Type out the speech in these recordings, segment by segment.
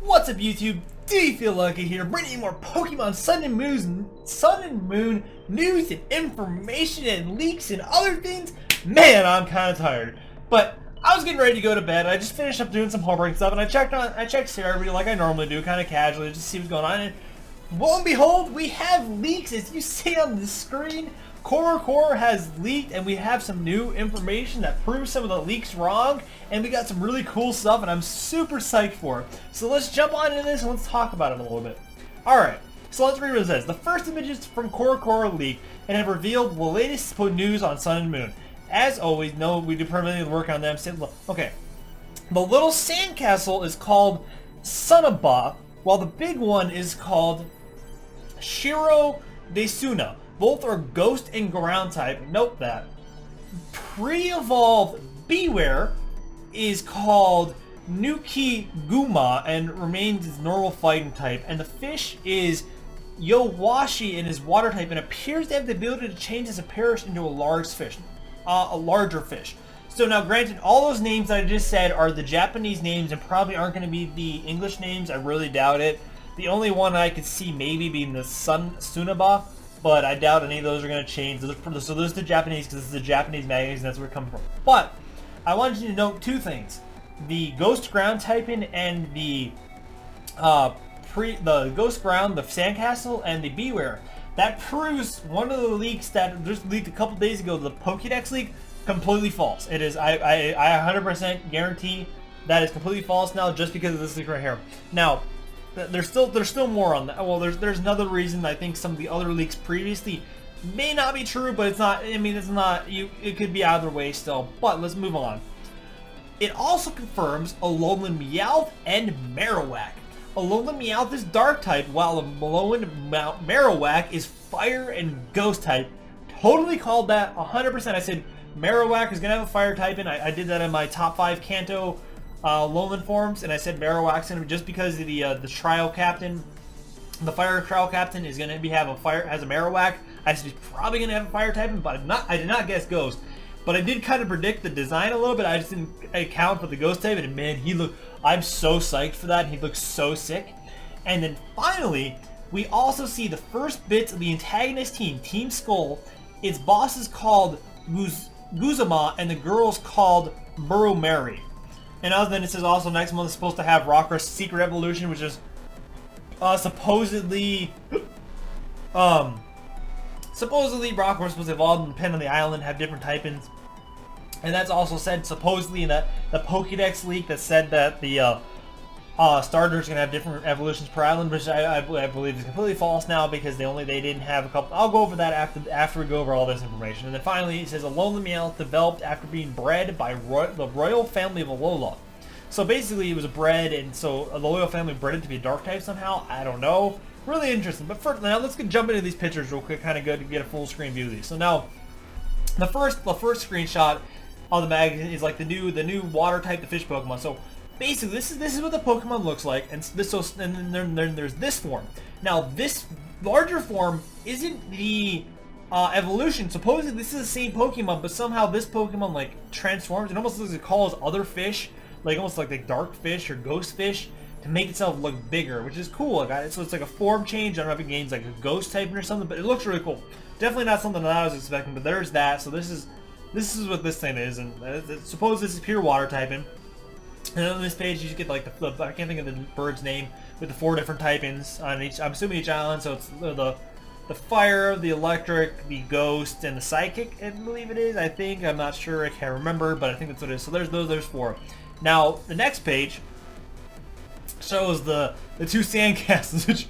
What's up, YouTube? Do you feel lucky here, bringing you more Pokemon Sun and Moon news and information and leaks and other things? Man, I'm kind of tired. But I was getting ready to go to bed. I just finished up doing some homework and stuff, and I checked Sarah like I normally do, kind of casually, just to see what's going on. And lo and behold, we have leaks, as you see on the screen. Core has leaked, and we have some new information that proves some of the leaks wrong, and we got some really cool stuff, and I'm super psyched for it. So let's jump on into this and let's talk about it a little bit. Alright, so let's read what it says. The first images from Core leaked and have revealed the latest news on Sun and Moon. As always, no, we do permanently work on them. Okay, the little sandcastle is called Sunaba, while the big one is called Shiro Desuna. Both are ghost and ground type. Note that. Pre-evolved Beware is called Nuki Guma and remains its normal fighting type. And the fish is Yowashi and is water type and appears to have the ability to change its appearance into a larger fish. So now, granted, all those names that I just said are the Japanese names and probably aren't going to be the English names. I really doubt it. The only one I could see maybe being the Sunaba, but I doubt any of those are going to change. So those are the Japanese, because this is the Japanese magazine, that's where it comes from. But I wanted you to note two things: the ghost ground typing and the ghost ground, the sandcastle, and the Beware. That proves one of the leaks that just leaked a couple days ago, the Pokédex leak, completely false. It is. I 100% guarantee that is completely false now, just because of this leak right here. Now, there's still more on that. Well, there's another reason. I think some of the other leaks previously may not be true, but it's not. I mean, it's not. It could be either way still. But let's move on. It also confirms Alolan Meowth and Marowak. Alolan Meowth is Dark type, while Alolan Marowak is Fire and Ghost type. Totally called that 100%. I said Marowak is gonna have a Fire type, and I did that in my top 5 Kanto Alolan forms, and I said Marowak's gonna, just because the trial captain, the fire trial captain, is gonna has a Marowak. I said he's probably gonna have a fire typing, but I did not guess ghost. But I did kind of predict the design a little bit. I just didn't account for the ghost type, and man, I'm so psyched for that. He looks so sick. And then finally, we also see the first bits of the antagonist team, Team Skull. Its boss is called Guzama, and the girl's called Burrowmary. And other than it says also next month is supposed to have Rockruff's Secret Evolution, which is supposedly Rockruff's supposed to evolve and depend on the island, have different typings. And that's also said supposedly in the Pokédex leak that said that the starters are gonna have different evolutions per island, which I believe is completely false now, because they didn't have a couple. I'll go over that after we go over all this information. And then finally, it says Alolan Meowth developed after being bred by the royal family of Alola. So basically, it was bred, and so the royal family bred it to be a dark type somehow. I don't know. Really interesting. But first, now let's jump into these pictures real quick. Kind of good to get a full screen view of these. So now, the first screenshot of the magazine is like the new water type, the fish Pokemon. So basically, this is what the Pokemon looks like, and then there's this form. Now, this larger form isn't the evolution. Supposedly, this is the same Pokemon, but somehow this Pokemon like transforms. It almost looks like it calls other fish, like almost like the dark fish or ghost fish, to make itself look bigger, which is cool. So it's like a form change. I don't know if it gains like a ghost typing or something, but it looks really cool. Definitely not something that I was expecting, but there's that. So this is what this thing is, and suppose this is pure water typing. And on this page, you get like I can't think of the bird's name, with the 4 different typings on each. I'm assuming each island. So it's the fire, the electric, the ghost, and the psychic. I believe it is. I think, I'm not sure. I can't remember, but I think that's what it is. So there's 4. Now the next page shows the 2 sandcastles, which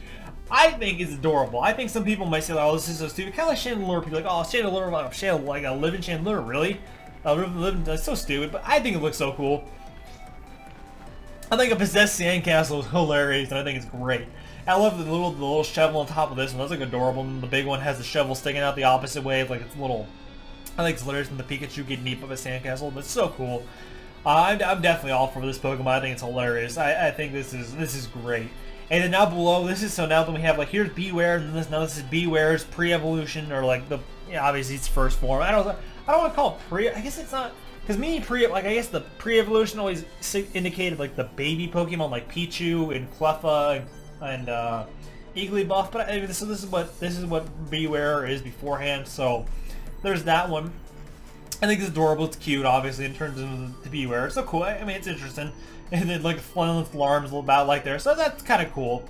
I think is adorable. I think some people might say, "Oh, this is so stupid." Kind of like Chandelure. People are like, "Oh, Chandelure, like a living Chandelure, really? That's so stupid." But I think it looks so cool. I think a possessed sandcastle is hilarious, and I think it's great. I love the little shovel on top of this one. That's like adorable. And the big one has the shovel sticking out the opposite way, like it's little. I think it's hilarious when the Pikachu getting deep of a sandcastle, but it's so cool. I'm definitely all for this Pokemon. I think it's hilarious. I think this is great. And then now below, now that we have like, here's Beware, and this is Beware's pre-evolution, or like obviously it's first form. I don't want to call it pre. I guess it's not. because me like I guess the pre-evolution always indicated like the baby Pokemon like Pichu and Cleffa and Igglybuff, but I mean, so this is what Beware is beforehand. So there's that one. I think it's adorable. It's cute, obviously, in terms of the Beware. It's so cool. I mean, it's interesting. And then like flailing with alarms, a little bat like there, so that's kind of cool.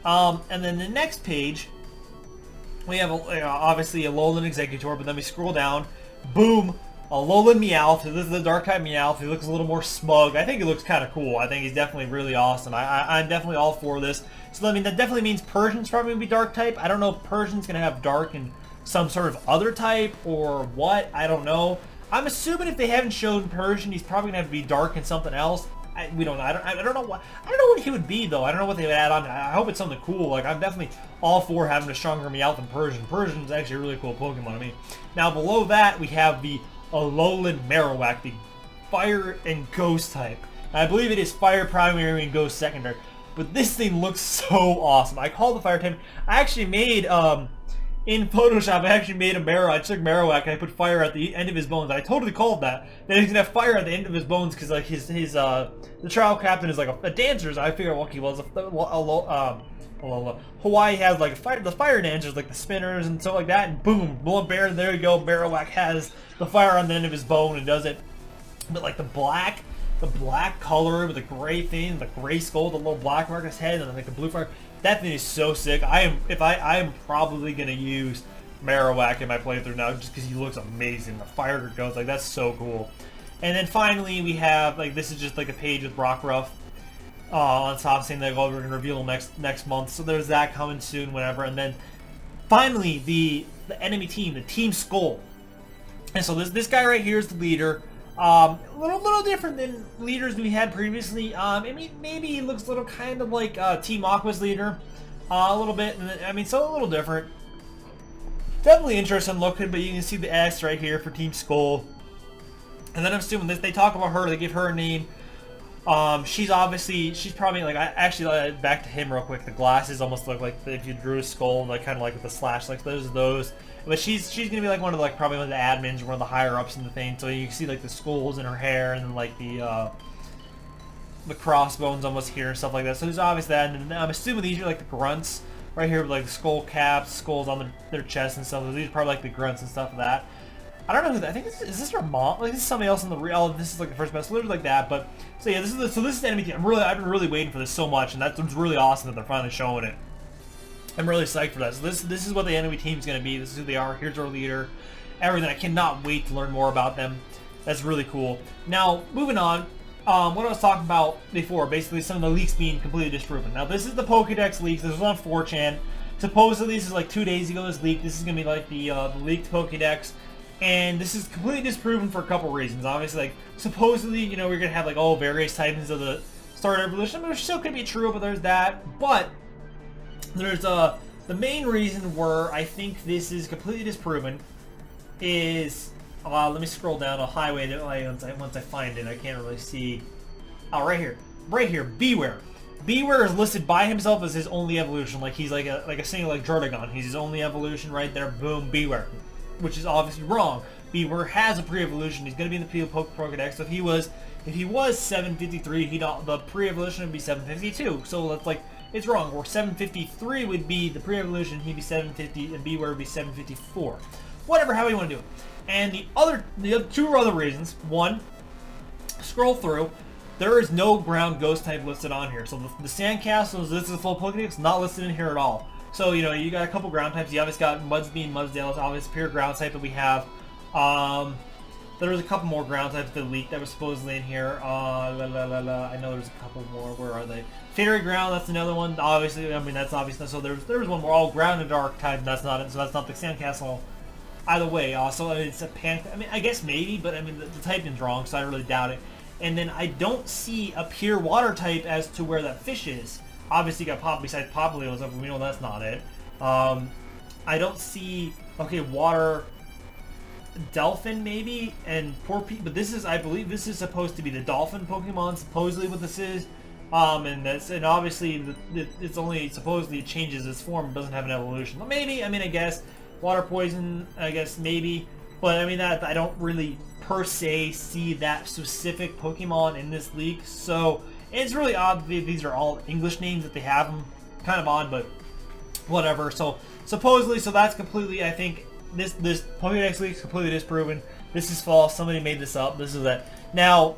And then the next page, we have obviously a Alolan Executor, but then we scroll down, boom, Alolan Meowth. This is the dark type Meowth. He looks a little more smug. I think he looks kind of cool. I think he's definitely really awesome. I'm definitely all for this. So I mean, that definitely means Persian's probably gonna be dark type. I don't know if Persian's gonna have dark and some sort of other type or what. I don't know. I'm assuming if they haven't shown Persian, he's probably gonna have to be dark and something else. We don't know. I don't know what he would be though. I don't know what they would add on. I hope it's something cool. Like I'm definitely all for having a stronger Meowth than Persian. Persian's actually a really cool Pokemon to me. Now below that we have the Alolan Marowak, the Fire and Ghost type. And I believe it is Fire primary and Ghost secondary. But this thing looks so awesome. I call the Fire type. I actually made in Photoshop, I actually made a Marowak. I took Marowak and I put fire at the end of his bones. I totally called that he's gonna have fire at the end of his bones because like the trial captain is like a dancer. So I figured, okay, well, Hawaii has like the fire dancers, like the spinners and stuff like that, and boom, bear. There you go. Marowak has the fire on the end of his bone and does it. But like the black color with the gray thing, the gray skull, the little black mark on his head, and then like the blue fire. That thing is so sick. I am probably gonna use Marowak in my playthrough now just because he looks amazing. The fire goes like that's so cool. And then finally we have like this is just like a page with Rockruff on top saying that we're gonna reveal next month. So there's that coming soon, whatever. And then finally the enemy team, the Team Skull. And so this guy right here is the leader. A little different than leaders we had previously. I mean, maybe he looks a little kind of like Team Aqua's leader, a little bit. I mean, so a little different. Definitely interesting looking, but you can see the S right here for Team Skull. And then I'm assuming this, they talk about her, they give her a name. She's probably like, back to him real quick. The glasses almost look like if you drew a skull, like kind of like with the slash, like those. But she's gonna be like one of the, like probably one of the admins, or one of the higher ups in the thing. So you can see like the skulls in her hair, and then like the crossbones almost here and stuff like that. So there's obviously that, and I'm assuming these are like the grunts right here with like the skull caps, skulls on their chest and stuff. So these are probably like the grunts and stuff of that. I don't know who that. I think is this her mom? Like this is somebody else in the real. This is like the first best, literally like that. But so yeah, this is the enemy team. I've been really waiting for this so much, and that's really awesome that they're finally showing it. I'm really psyched for that. So this is what the enemy team's gonna be. This is who they are. Here's our leader. Everything. I cannot wait to learn more about them. That's really cool. Now moving on. What I was talking about before, basically some of the leaks being completely disproven. Now this is the Pokedex leaks. This was on 4chan. Supposedly this is like 2 days ago. This leak. This is gonna be like the leaked Pokedex. And this is completely disproven for a couple reasons. Obviously, like, supposedly, you know, we're going to have, like, all various typings of the Starter Evolution, which still could be true, but there's that. But there's, the main reason where I think this is completely disproven is, let me scroll down a highway that once I find it, I can't really see. Oh, right here, Beware. Beware is listed by himself as his only evolution, like he's like a single, like Jordagon. He's his only evolution right there, boom, Beware. Which is obviously wrong. Beware has a pre-evolution. He's going to be in the Pokedex. So if he was 753, the pre-evolution would be 752. So that's like, it's wrong. Where 753 would be the pre-evolution, he'd be 750, and Beware would be 754. Whatever, how you want to do it. And the other two other reasons. One, scroll through. There is no ground ghost type listed on here. So the Sandcastles, this is the full Pokedex, not listed in here at all. So, you know, you got a couple ground types. You obviously got Mudsby and Mudsdale. It's obviously pure ground type that we have. There was a couple more ground types that leaked that were supposedly in here. I know there's a couple more. Where are they? Fairy Ground, that's another one. Obviously, I mean, that's obvious. So there was one more all ground and dark type. That's not it. So that's not the Sandcastle. Either way, also, I mean, it's a pan. I mean, I guess maybe, but I mean, the typing's wrong, so I really doubt it. And then I don't see a pure water type as to where that fish is. Obviously, you got besides Popplio, so we know that's not it. I don't see, okay, water, Dolphin maybe, and but this is, I believe this is supposed to be the Dolphin Pokemon, supposedly what this is. And obviously, it's only, supposedly it changes its form, it doesn't have an evolution. Well, maybe, I mean, I guess, water poison, I guess, maybe. But, I mean, that I don't really per se see that specific Pokemon in this leak. So it's really odd that these are all English names that they have them. Kind of odd, but whatever. So supposedly, so that's completely, I think this Pokédex leak is completely disproven. This is false. Somebody made this up. This is that. Now,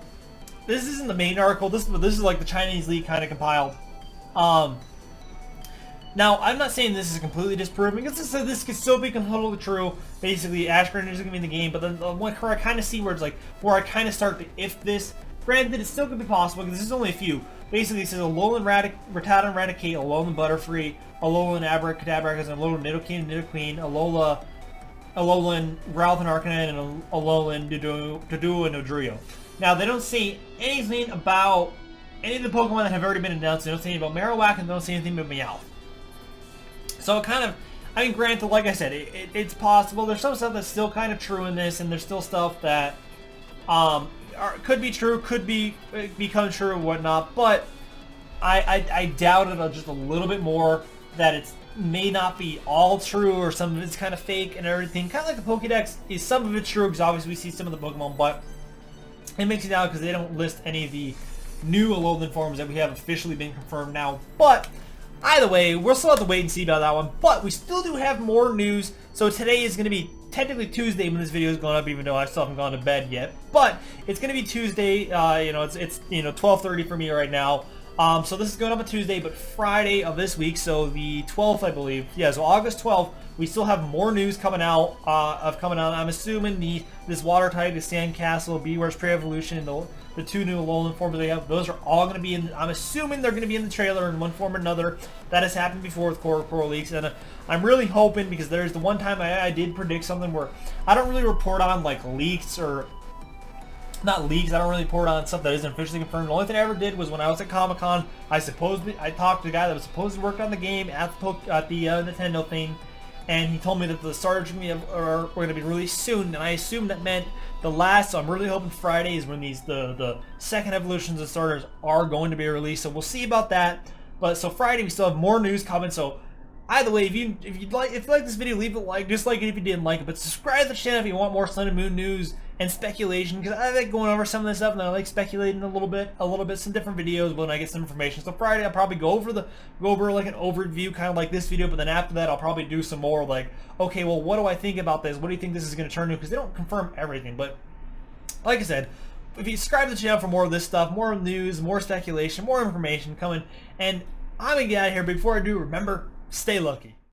this isn't the main article. This is like the Chinese leak kind of compiled. Now, I'm not saying this is completely disproven, because this could still be completely true. Basically, Ash Greninja is going to be in the game, but then where I kind of see where it's like, where I kind of start the if this. Granted, it still could be possible, because this is only a few. Basically, it says Alolan Rattata and Raticate, Alolan Butterfree, Alolan Abracadabra, Alolan Nidoking and Nidoqueen, Alolan Ralph and Arcanine, and Alolan Doduo and Dodrio. Now, they don't say anything about any of the Pokemon that have already been announced. They don't say anything about Marowak, and they don't say anything about Meowth. So, kind of, I mean, granted, like I said, it's possible. There's some stuff that's still kind of true in this, and there's still stuff that could be true, could become true and whatnot, but I doubt it just a little bit more that it may not be all true, or some of it's kind of fake and everything. Kind of like the Pokédex, is some of it's true, because obviously we see some of the Pokemon, but it makes it doubt because they don't list any of the new Alolan forms that we have officially been confirmed now. But either way, we'll still have to wait and see about that one. But we still do have more news. So today is going to be technically Tuesday when this video is going up, even though I still haven't gone to bed yet. But it's going to be Tuesday. It's 12:30 for me right now. So this is going up on Tuesday, but Friday of this week, so the 12th, I believe. Yeah, so August 12th, we still have more news coming out. I'm assuming this water type, the Sandcastle, Bewear's Pre-Evolution, the two new Alolan forms they have, those are all going to be in. I'm assuming they're going to be in the trailer in one form or another. That has happened before with Core leaks, and I'm really hoping, because there's the one time I did predict something where I don't really report on like leaks or. Not leaks, I don't really report on stuff that isn't officially confirmed. The only thing I ever did was when I was at Comic-Con, I talked to the guy that was supposed to work on the game at the Nintendo thing, and he told me that the starters were going to be released soon, and I assumed that meant the last, so I'm really hoping Friday is when the second evolutions of starters are going to be released, so we'll see about that. But so Friday we still have more news coming, so either way, if you like this video, leave a like, dislike it if you didn't like it, but subscribe to the channel if you want more Sun and Moon news and speculation, because I like going over some of this stuff, and I like speculating a little bit, some different videos when I get some information. So Friday I'll probably go over like an overview, kind of like this video, but then after that I'll probably do some more like, okay, well, what do I think about this? What do you think this is going to turn into? Because they don't confirm everything, but like I said, if you subscribe to the channel for more of this stuff, more news, more speculation, more information coming, and I'm going to get out of here. Before I do, remember, stay lucky.